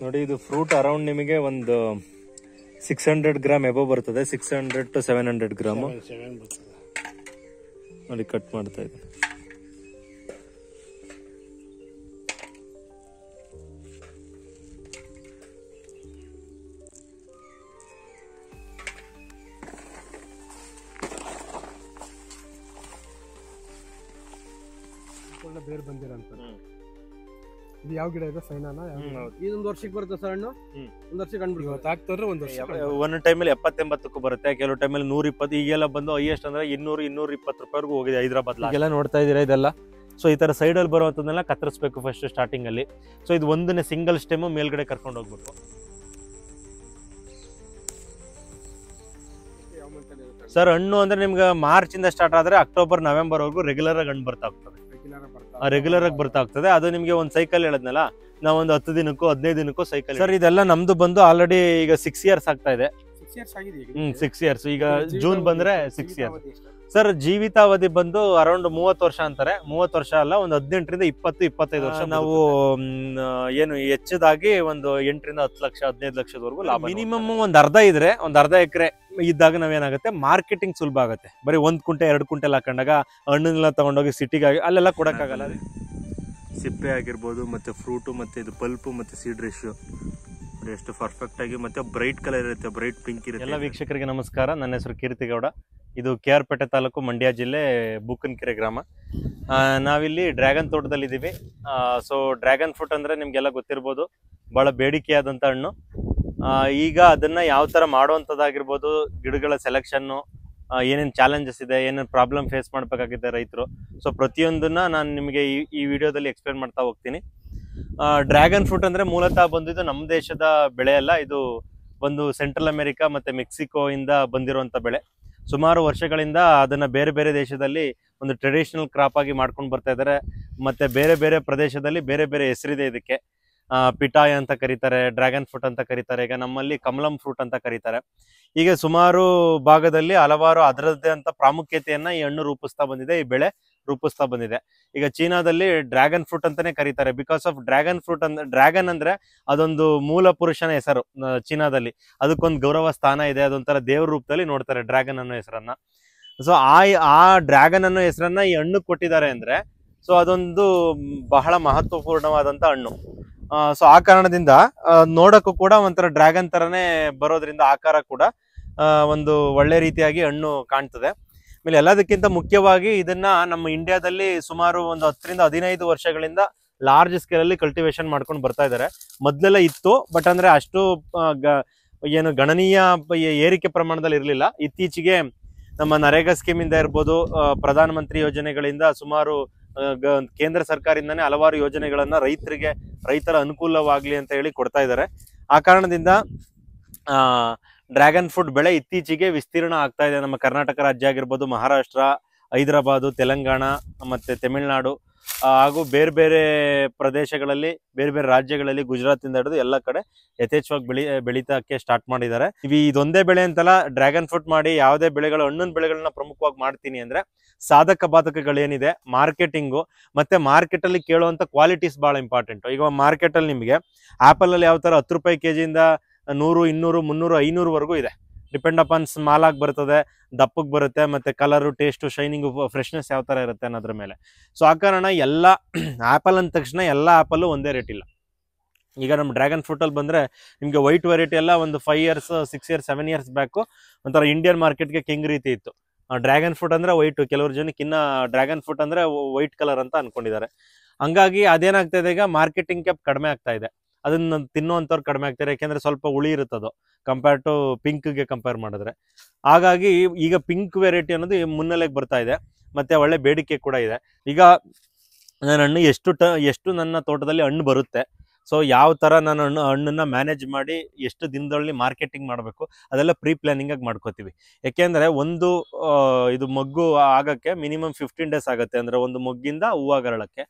ನೋಡಿ ಇದು fruit around ನಿಮಗೆ ಒಂದು 600 ಗ್ರಾಮ್ ಎಬೋ ಬರ್ತದೆ. 600 to 700 ಗ್ರಾಮ್ ನೋಡಿ ಕಟ್ ಮಾಡ್ತಾ ಇದ್ದೀನಿ. ಬೇರೆ ಬಂದಿರಂತ. ಇದು ಯಾವ ಗಿಡ ಇದೆ? ಸೈನಾನ? ಇದೊಂದು ವರ್ಷಕ್ಕೆ ಬರುತ್ತೆ ಸರ್ ಹಣ್ಣು. ಒಂದು ವರ್ಷಕ್ಕೆ ಹಣ್ಣು ಇವತ್ತು ಹಾಕ್ತಾರೆ ಒಂದು ವರ್ಷ. ಒಂದ್ ಟೈಮಲ್ಲಿ 70-80ಕ್ಕೂ ಬರುತ್ತೆ, ಕೆಲವು ಟೈಮಲ್ಲಿ 120. ಈಗೆಲ್ಲ ಬಂದು ಹೈಯೆಸ್ಟ್ ಅಂದ್ರೆ 200-220 ರೂಪಾಯಿವರೆಗೂ ಹೋಗಿದೆ ಹೈದರಾಬಾದ್. ಈಗೆಲ್ಲ ನೋಡ್ತಾ ಇದೀರಾ ಇದೆಲ್ಲ. ಸೊ ಈ ತರ ಸೈಡ್ ಅಲ್ಲಿ ಬರುವಂತದನ್ನೆಲ್ಲ ಕತ್ತರಿಸಬೇಕು ಫಸ್ಟ್ ಸ್ಟಾರ್ಟಿಂಗ್ ಅಲ್ಲಿ. ಸೊ ಇದು ಒಂದನೇ ಸಿಂಗಲ್ ಸ್ಟೆಮ್ ಮೇಲ್ಗಡೆ ಕರ್ಕೊಂಡು ಹೋಗ್ಬೇಕು. ಸರ್ ಹಣ್ಣು ಅಂದ್ರೆ ನಿಮ್ಗೆ ಮಾರ್ಚ್ ಇಂದ ಸ್ಟಾರ್ಟ್ ಆದ್ರೆ ಅಕ್ಟೋಬರ್ ನವೆಂಬರ್ ವರೆಗೂ ರೆಗ್ಯುಲರ್ ಆಗಿ ಹಣ್ಣು ಬರ್ತಾ ಹೋಗ್ತದೆ. ರೆಗ್ಯುಲರ್ ಆಗಿ ಬರ್ತಾ ಹೋಗ್ತದೆ. ಅದು ನಿಮ್ಗೆ ಒಂದು ಸೈಕಲ್ ಹೇಳದ್ನಲ್ಲ, ನಾವು ಒಂದು 10 ದಿನಕ್ಕೂ 15 ದಿನಕ್ಕೂ ಸೈಕಲ್. ಸರ್ ಇದೆಲ್ಲ ನಮ್ದು ಬಂದು ಆಲ್ರೆಡಿ ಈಗ 6 ಇಯರ್ಸ್ ಆಗ್ತಾ ಇದೆ. 6 ಇಯರ್ಸ್ ಈಗ ಜೂನ್ ಬಂದ್ರೆ 6 ಇಯರ್ಸ್. ಸರ್ ಜೀವಿತಾವಧಿ ಬಂದು ಅರೌಂಡ್ 30 ವರ್ಷ ಅಂತಾರೆ. 30 ವರ್ಷ ಅಲ್ಲ, ಒಂದು 18ರಿಂದ 20-25 ವರ್ಷ. ನಾವು ಏನು ಹೆಚ್ಚದಾಗಿ ಒಂದು 8ರಿಂದ 10 ಲಕ್ಷ 15 ಲಕ್ಷದವರೆಗೂ ಲಾಭ. ಮಿನಿಮಮ್ ಒಂದು ಅರ್ಧ ಎಕರೆ ಇದ್ದಾಗ ನಾವೇನಾಗುತ್ತೆ, ಮಾರ್ಕೆಟಿಂಗ್ ಸುಲಭ ಆಗುತ್ತೆ. ಬರೀ 1 ಕುಂಟೆ 2 ಕುಂಟೆಲ್ ಹಾಕೊಂಡಾಗ ಹಣ್ಣನ್ನೆಲ್ಲ ತಗೊಂಡೋಗಿ ಸಿಟಿಗೆ ಅಲ್ಲೆಲ್ಲ ಕೊಡಕ್ಕಾಗಲ್ಲ. ಸಿಪ್ಪೆ ಆಗಿರ್ಬೋದು, ಮತ್ತೆ ಫ್ರೂಟು, ಮತ್ತೆ ಇದು ಪಲ್ಪು, ಮತ್ತೆ ಸೀಡ್ ರೇಷಿಯೋ ಎಷ್ಟು ಪರ್ಫೆಕ್ಟ್ ಆಗಿ ಮತ್ತೆ ಬ್ರೈಟ್ ಕಲರ್ ಇರುತ್ತೆ, ಬ್ರೈಟ್ ಪಿಂಕ್ ಇರುತ್ತೆ. ಎಲ್ಲ ವೀಕ್ಷಕರಿಗೆ ನಮಸ್ಕಾರ. ನನ್ನ ಹೆಸರು ಕೀರ್ತಿಗೌಡ. ಇದು KR ಪೇಟೆ ತಾಲೂಕು, ಮಂಡ್ಯ ಜಿಲ್ಲೆ, ಬೂಕನಕೆರೆ ಗ್ರಾಮ. ನಾವಿಲ್ಲಿ ಡ್ರ್ಯಾಗನ್ ತೋಟದಲ್ಲಿ ಇದ್ದೀವಿ. ಸೊ ಡ್ರ್ಯಾಗನ್ ಫ್ರೂಟ್ ಅಂದ್ರೆ ನಿಮ್ಗೆಲ್ಲ ಗೊತ್ತಿರ್ಬೋದು, ಬಹಳ ಬೇಡಿಕೆಯಾದಂಥ ಹಣ್ಣು. ಈಗ ಅದನ್ನ ಯಾವ ತರ ಮಾಡುವಂಥದ್ದಾಗಿರ್ಬೋದು, ಗಿಡಗಳ ಸೆಲೆಕ್ಷನ್ನು, ಏನೇನು ಚಾಲೆಂಜಸ್ ಇದೆ, ಏನೇನು ಪ್ರಾಬ್ಲಮ್ ಫೇಸ್ ಮಾಡಬೇಕಾಗಿದೆ ರೈತರು, ಸೊ ಪ್ರತಿಯೊಂದನ್ನ ನಾನು ನಿಮಗೆ ಈ ವಿಡಿಯೋದಲ್ಲಿ ಎಕ್ಸ್ಪ್ಲೇನ್ ಮಾಡ್ತಾ ಹೋಗ್ತೀನಿ. ಡ್ರ್ಯಾಗನ್ ಫ್ರೂಟ್ ಅಂದ್ರೆ ಮೂಲತಃ ಬಂದಿದ್ದು ನಮ್ಮ ದೇಶದ ಬೆಳೆ ಅಲ್ಲ. ಇದು ಒಂದು ಸೆಂಟ್ರಲ್ ಅಮೆರಿಕಾ ಮತ್ತೆ ಮೆಕ್ಸಿಕೋ ಇಂದ ಬಂದಿರುವಂತ ಬೆಳೆ. ಸುಮಾರು ವರ್ಷಗಳಿಂದ ಅದನ್ನ ಬೇರೆ ಬೇರೆ ದೇಶದಲ್ಲಿ ಒಂದು ಟ್ರೆಡಿಷನಲ್ ಕ್ರಾಪ್ ಆಗಿ ಮಾಡ್ಕೊಂಡು ಬರ್ತಾ ಇದ್ದಾರೆ. ಮತ್ತೆ ಬೇರೆ ಬೇರೆ ಪ್ರದೇಶದಲ್ಲಿ ಬೇರೆ ಬೇರೆ ಹೆಸರಿದೆ ಇದಕ್ಕೆ. ಪಿಟಾಯ್ ಅಂತ ಕರೀತಾರೆ, ಡ್ರ್ಯಾಗನ್ ಫ್ರೂಟ್ ಅಂತ ಕರೀತಾರೆ, ಈಗ ನಮ್ಮಲ್ಲಿ ಕಮಲಂ ಫ್ರೂಟ್ ಅಂತ ಕರೀತಾರೆ. ಹೀಗೆ ಸುಮಾರು ಭಾಗದಲ್ಲಿ ಹಲವಾರು ಅದರದ್ದೇ ಅಂತ ಪ್ರಾಮುಖ್ಯತೆಯನ್ನ ಈ ಹಣ್ಣು ರೂಪಿಸ್ತಾ ಬಂದಿದೆ, ಈ ಬೆಳೆ ರೂಪಿಸ್ತಾ ಬಂದಿದೆ. ಈಗ ಚೀನಾದಲ್ಲಿ ಡ್ರ್ಯಾಗನ್ ಫ್ರೂಟ್ ಅಂತಾನೆ ಕರೀತಾರೆ, ಬಿಕಾಸ್ ಆಫ್ ಡ್ರ್ಯಾಗನ್ ಫ್ರೂಟ್ ಅಂದ್ರೆ, ಡ್ರ್ಯಾಗನ್ ಅಂದ್ರೆ ಅದೊಂದು ಮೂಲ ಪುರುಷನ ಹೆಸರು ಚೀನಾದಲ್ಲಿ. ಅದಕ್ಕೊಂದು ಗೌರವ ಸ್ಥಾನ ಇದೆ, ಅದೊಂಥರ ದೇವ್ರ ರೂಪದಲ್ಲಿ ನೋಡ್ತಾರೆ ಡ್ರ್ಯಾಗನ್ ಅನ್ನೋ ಹೆಸರನ್ನ. ಸೊ ಆ ಡ್ರ್ಯಾಗನ್ ಅನ್ನೋ ಹೆಸರನ್ನ ಈ ಹಣ್ಣು ಕೊಟ್ಟಿದ್ದಾರೆ ಅಂದ್ರೆ, ಸೊ ಅದೊಂದು ಬಹಳ ಮಹತ್ವಪೂರ್ಣವಾದಂತ ಹಣ್ಣು. ಸೊ ಆ ಕಾರಣದಿಂದ ನೋಡಕ್ಕೂ ಕೂಡ ಒಂಥರ ಡ್ರ್ಯಾಗನ್ ತರನೇ ಬರೋದ್ರಿಂದ ಆಕಾರ ಕೂಡ ಒಂದು ಒಳ್ಳೆ ರೀತಿಯಾಗಿ ಹಣ್ಣು ಕಾಣ್ತದೆ. ಆಮೇಲೆ ಎಲ್ಲದಕ್ಕಿಂತ ಮುಖ್ಯವಾಗಿ ಇದನ್ನ ನಮ್ಮ ಇಂಡಿಯಾದಲ್ಲಿ ಸುಮಾರು ಒಂದು 10ರಿಂದ 15 ವರ್ಷಗಳಿಂದ ಲಾರ್ಜ್ ಸ್ಕೇಲ್ ಅಲ್ಲಿ ಕಲ್ಟಿವೇಶನ್ ಮಾಡ್ಕೊಂಡು ಬರ್ತಾ ಇದ್ದಾರೆ. ಮೊದ್ಲೆಲ್ಲ ಇತ್ತು, ಬಟ್ ಅಂದ್ರೆ ಅಷ್ಟು ಏನು ಗಣನೀಯ ಏರಿಕೆ ಪ್ರಮಾಣದಲ್ಲಿ ಇರಲಿಲ್ಲ. ಇತ್ತೀಚೆಗೆ ನಮ್ಮ ನರೇಗಾ ಸ್ಕೀಮ್ ಇಂದ ಇರ್ಬೋದು, ಪ್ರಧಾನ ಮಂತ್ರಿ ಯೋಜನೆಗಳಿಂದ, ಸುಮಾರು ಕೇಂದ್ರ ಸರ್ಕಾರದಿಂದಾನೇ ಹಲವಾರು ಯೋಜನೆಗಳನ್ನ ರೈತರ ಅನುಕೂಲವಾಗ್ಲಿ ಅಂತ ಹೇಳಿ ಕೊಡ್ತಾ ಇದ್ದಾರೆ. ಆ ಕಾರಣದಿಂದ ಡ್ರ್ಯಾಗನ್ ಫ್ರೂಟ್ ಬೆಳೆ ಇತ್ತೀಚೆಗೆ ವಿಸ್ತೀರ್ಣ ಆಗ್ತಾ ಇದೆ. ನಮ್ಮ ಕರ್ನಾಟಕ ರಾಜ್ಯ ಆಗಿರ್ಬೋದು, ಮಹಾರಾಷ್ಟ್ರ, ಹೈದರಾಬಾದು, ತೆಲಂಗಾಣ, ಮತ್ತೆ ತಮಿಳುನಾಡು ಹಾಗೂ ಬೇರೆ ಬೇರೆ ಪ್ರದೇಶಗಳಲ್ಲಿ, ಬೇರೆ ಬೇರೆ ರಾಜ್ಯಗಳಲ್ಲಿ, ಗುಜರಾತ್ ಇಂದ ಹಿಡಿದು ಎಲ್ಲ ಕಡೆ ಯಥೇಚ್ಛವಾಗಿ ಬೆಳೀತಕ್ಕೆ ಸ್ಟಾರ್ಟ್ ಮಾಡಿದ್ದಾರೆ. ಇದೊಂದೇ ಬೆಳೆ ಅಂತಲ್ಲ, ಡ್ರ್ಯಾಗನ್ ಫ್ರೂಟ್ ಮಾಡಿ ಯಾವುದೇ ಬೆಳೆಗಳು, ಹಣ್ಣಿನ ಬೆಳೆಗಳನ್ನ ಪ್ರಮುಖವಾಗಿ ಮಾಡ್ತೀನಿ ಅಂದ್ರೆ ಸಾಧಕ ಬಾಧಕಗಳೇನಿದೆ, ಮಾರ್ಕೆಟಿಂಗು, ಮತ್ತೆ ಮಾರ್ಕೆಟ್ ಅಲ್ಲಿ ಕೇಳುವಂತ ಕ್ವಾಲಿಟೀಸ್ ಬಹಳ ಇಂಪಾರ್ಟೆಂಟ್. ಈಗ ಮಾರ್ಕೆಟ್ ಅಲ್ಲಿ ನಿಮಗೆ ಆಪಲ್ ಅಲ್ಲಿ ಯಾವ ತರ 10 ರೂಪಾಯಿ ಕೆಜಿಯಿಂದ 100, 200, 300, 500 ವರೆಗೂ ಇದೆ. ಡಿಪೆಂಡ್ ಅಪಾನ್ ಸ್ಮಾಲ್ ಆಗಿ ಬರ್ತದೆ, ದಪ್ಪಕ್ಕೆ ಬರುತ್ತೆ, ಮತ್ತೆ ಕಲರು, ಟೇಸ್ಟು, ಶೈನಿಂಗು, ಫ್ರೆಶ್ನೆಸ್ ಯಾವ ತರ ಇರುತ್ತೆ ಅನ್ನೋದ್ರ ಮೇಲೆ. ಸೊ ಆ ಕಾರಣ ಎಲ್ಲ ಆಪಲ್ ಅಂದ ತಕ್ಷಣ ಎಲ್ಲ ಆಪಲ್ಲು ಒಂದೇ ರೇಟ್ ಇಲ್ಲ. ಈಗ ನಮ್ಮ ಡ್ರ್ಯಾಗನ್ ಫ್ರೂಟ್ ಅಲ್ಲಿ ಬಂದ್ರೆ ನಿಮ್ಗೆ ವೈಟ್ ವೆರೈಟಿ ಎಲ್ಲ ಒಂದು 5 ಇಯರ್ಸ್ 6 ಇಯರ್ಸ್ 7 ಇಯರ್ಸ್ ಬ್ಯಾಕ್ ಒಂಥರ ಇಂಡಿಯನ್ ಮಾರ್ಕೆಟ್ಗೆ ಕಿಂಗ್ ರೀತಿ ಇತ್ತು. ಡ್ರ್ಯಾಗನ್ ಫ್ರೂಟ್ ಅಂದ್ರೆ ವೈಟ್, ಕೆಲವರು ಜನಕ್ಕೆ ಇನ್ನ ಡ್ರ್ಯಾಗನ್ ಫ್ರೂಟ್ ಅಂದ್ರೆ ವೈಟ್ ಕಲರ್ ಅಂತ ಅನ್ಕೊಂಡಿದ್ದಾರೆ. ಹಂಗಾಗಿ ಅದೇನಾಗ್ತಾ ಇದೆ, ಈಗ ಮಾರ್ಕೆಟಿಂಗ್ ಕ್ಯಾಪ್ ಕಡಿಮೆ ಆಗ್ತಾ ಇದೆ. ಅದನ್ನ ತಿನ್ನುವಂಥವ್ರು ಕಡಿಮೆ ಆಗ್ತಾರೆ, ಯಾಕೆಂದ್ರೆ ಸ್ವಲ್ಪ ಹುಳಿ ಇರುತ್ತದು ಕಂಪೇರ್ ಟು ಪಿಂಕ್ಗೆ ಕಂಪೇರ್ ಮಾಡಿದ್ರೆ. ಹಾಗಾಗಿ ಈಗ ಪಿಂಕ್ ವೆರೈಟಿ ಅನ್ನೋದು ಮುನ್ನೆಲೆಗೆ ಬರ್ತಾ ಇದೆ, ಮತ್ತೆ ಒಳ್ಳೆ ಬೇಡಿಕೆ ಕೂಡ ಇದೆ. ಈಗ ನನ್ನ ಹಣ್ಣು ಎಷ್ಟು ನನ್ನ ತೋಟದಲ್ಲಿ ಹಣ್ಣು ಬರುತ್ತೆ, ಸೊ ಯಾವ ತರ ನಾನು ಹಣ್ಣನ್ನ ಮ್ಯಾನೇಜ್ ಮಾಡಿ ಎಷ್ಟು ದಿನದಲ್ಲಿ ಮಾರ್ಕೆಟಿಂಗ್ ಮಾಡಬೇಕು ಅದೆಲ್ಲ ಪ್ರೀ ಪ್ಲಾನಿಂಗ್ ಆಗಿ ಮಾಡ್ಕೋತೀವಿ. ಯಾಕೆಂದ್ರೆ ಒಂದು ಇದು ಮೊಗ್ಗು ಆಗಕ್ಕೆ ಮಿನಿಮಮ್ 15 ಡೇಸ್ ಆಗುತ್ತೆ, ಅಂದ್ರೆ ಒಂದು ಮೊಗ್ಗಿಂದ ಹೂವಾಗಿ ಅರಳಕ್ಕೆ.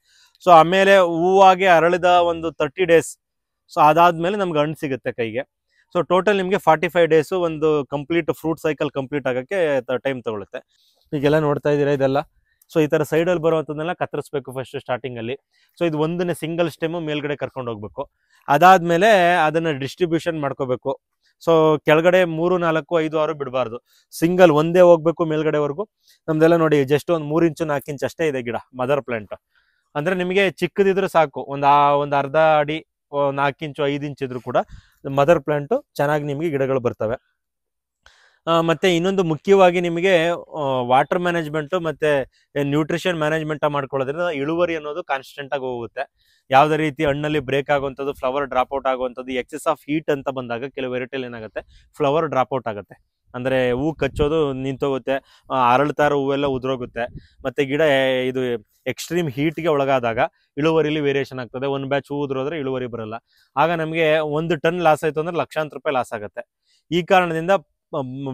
ಸೊ ಆಮೇಲೆ ಹೂವಾಗಿ ಅರಳಿದ ಒಂದು 30 ಡೇಸ್, ಸೊ ಅದಾದ್ಮೇಲೆ ನಮ್ಗೆ ಹಣ್ಣು ಸಿಗುತ್ತೆ ಕೈಗೆ. ಸೊ ಟೋಟಲ್ ನಿಮಗೆ 45 ಡೇಸು ಒಂದು ಕಂಪ್ಲೀಟ್ ಫ್ರೂಟ್ ಸೈಕಲ್ ಕಂಪ್ಲೀಟ್ ಆಗಕ್ಕೆ ಟೈಮ್ ತಗೊಳುತ್ತೆ. ಈಗೆಲ್ಲ ನೋಡ್ತಾ ಇದ್ದೀರಾ ಇದೆಲ್ಲ. ಸೊ ಈ ತರ ಸೈಡ್ ಅಲ್ಲಿ ಬರುವಂತದನ್ನೆಲ್ಲ ಕತ್ತರಿಸ್ಬೇಕು ಫಸ್ಟ್ ಸ್ಟಾರ್ಟಿಂಗ್ ಅಲ್ಲಿ. ಸೊ ಇದು ಒಂದನೇ ಸಿಂಗಲ್ ಸ್ಟೆಮ್ ಮೇಲ್ಗಡೆ ಕರ್ಕೊಂಡು ಹೋಗ್ಬೇಕು. ಅದಾದ್ಮೇಲೆ ಅದನ್ನ ಡಿಸ್ಟ್ರಿಬ್ಯೂಷನ್ ಮಾಡ್ಕೋಬೇಕು. ಸೊ ಕೆಳಗಡೆ 3, 4, 5, 6 ಬಿಡಬಾರ್ದು, ಸಿಂಗಲ್ ಒಂದೇ ಹೋಗ್ಬೇಕು ಮೇಲ್ಗಡೆವರೆಗೂ. ನಮ್ದೆಲ್ಲ ನೋಡಿ ಜಸ್ಟ್ ಒಂದು 3 ಇಂಚು 4 ಇಂಚ್ ಅಷ್ಟೇ ಇದೆ ಗಿಡ ಮದರ್ ಪ್ಲಾಂಟ್. ಅಂದ್ರೆ ನಿಮಗೆ ಚಿಕ್ಕದಿದ್ರೆ ಸಾಕು, ಒಂದು ಅರ್ಧ ಅಡಿ 4 ಇಂಚು 5 ಇಂಚ್ ಇದ್ರು ಕೂಡ ಮದರ್ ಪ್ಲಾಂಟ್ ಚೆನ್ನಾಗಿ ನಿಮಗೆ ಗಿಡಗಳು ಬರ್ತವೆ. ಮತ್ತೆ ಇನ್ನೊಂದು ಮುಖ್ಯವಾಗಿ ನಿಮಗೆ ವಾಟರ್ ಮ್ಯಾನೇಜ್ಮೆಂಟ್ ಮತ್ತೆ ನ್ಯೂಟ್ರಿಷನ್ ಮ್ಯಾನೇಜ್ಮೆಂಟ್ ಮಾಡ್ಕೊಳ್ಳೋದ್ರಿಂದ ಇಳುವರಿ ಅನ್ನೋದು ಕಾನ್ಸ್ಟೆಂಟ್ ಆಗಿ ಹೋಗುತ್ತೆ. ಯಾವುದೇ ರೀತಿ ಹಣ್ಣಲ್ಲಿ ಬ್ರೇಕ್ ಆಗುವಂಥದ್ದು, ಫ್ಲವರ್ ಡ್ರಾಪ್ ಔಟ್ ಆಗುವಂಥದ್ದು, ಎಕ್ಸೆಸ್ ಆಫ್ ಹೀಟ್ ಅಂತ ಬಂದಾಗ ಕೆಲವು ವೆರೈಟಿಲಿ ಏನಾಗುತ್ತೆ ಫ್ಲವರ್ ಡ್ರಾಪ್ ಔಟ್ ಆಗುತ್ತೆ. ಅಂದ್ರೆ ಹೂ ಕಚ್ಚೋದು ನಿಂತೋಗುತ್ತೆ, ಅರಳ್ತಾ ಇರೋ ಹೂವೆಲ್ಲ ಉದುರೋಗುತ್ತೆ. ಮತ್ತೆ ಗಿಡ ಇದು ಎಕ್ಸ್ಟ್ರೀಮ್ ಹೀಟ್ಗೆ ಒಳಗಾದಾಗ ಇಳುವರಿಲಿ ವೇರಿಯೇಷನ್ ಆಗ್ತದೆ. ಒಂದು ಬ್ಯಾಚ್ ಹೂ ಉದುರೋದ್ರೆ ಇಳುವರಿ ಬರಲ್ಲ. ಆಗ ನಮಗೆ 1 ಟನ್ ಲಾಸ್ ಆಯ್ತು ಅಂದ್ರೆ ಲಕ್ಷಾಂತರ ರೂಪಾಯಿ ಲಾಸ್ ಆಗುತ್ತೆ. ಈ ಕಾರಣದಿಂದ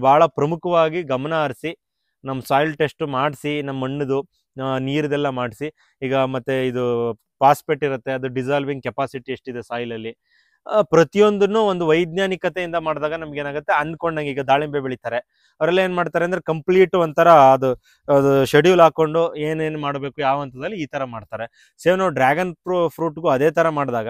ಬಹಳ ಪ್ರಮುಖವಾಗಿ ಗಮನ ಹರಿಸಿ ನಮ್ಮ ಸಾಯಿಲ್ ಟೆಸ್ಟ್ ಮಾಡಿಸಿ, ನಮ್ಮ ಮಣ್ಣದು ನೀರಿದೆಲ್ಲ ಮಾಡಿಸಿ, ಈಗ ಮತ್ತೆ ಇದು ಫಾಸ್ಫೇಟ್ ಇರುತ್ತೆ, ಅದು ಡಿಸಾಲ್ವಿಂಗ್ ಕೆಪಾಸಿಟಿ ಎಷ್ಟಿದೆ ಸಾಯಿಲಲ್ಲಿ, ಪ್ರತಿಯೊಂದನ್ನು ಒಂದು ವೈಜ್ಞಾನಿಕತೆಯಿಂದ ಮಾಡಿದಾಗ ನಮ್ಗೆ ಏನಾಗುತ್ತೆ ಅನ್ಕೊಂಡಂಗೆ. ಈಗ ದಾಳಿಂಬೆ ಬೆಳಿತಾರೆ, ಅವರೆಲ್ಲ ಏನ್ ಮಾಡ್ತಾರೆ ಅಂದ್ರೆ ಕಂಪ್ಲೀಟ್ ಒಂಥರ ಅದು ಶೆಡ್ಯೂಲ್ ಹಾಕೊಂಡು ಏನೇನು ಮಾಡಬೇಕು ಯಾವ ಹಂತದಲ್ಲಿ ಈ ತರ ಮಾಡ್ತಾರೆ. ಸೇಮ್ ನಾವು ಡ್ರ್ಯಾಗನ್ ಫ್ರೂಟ್ಗೂ ಅದೇ ತರ ಮಾಡಿದಾಗ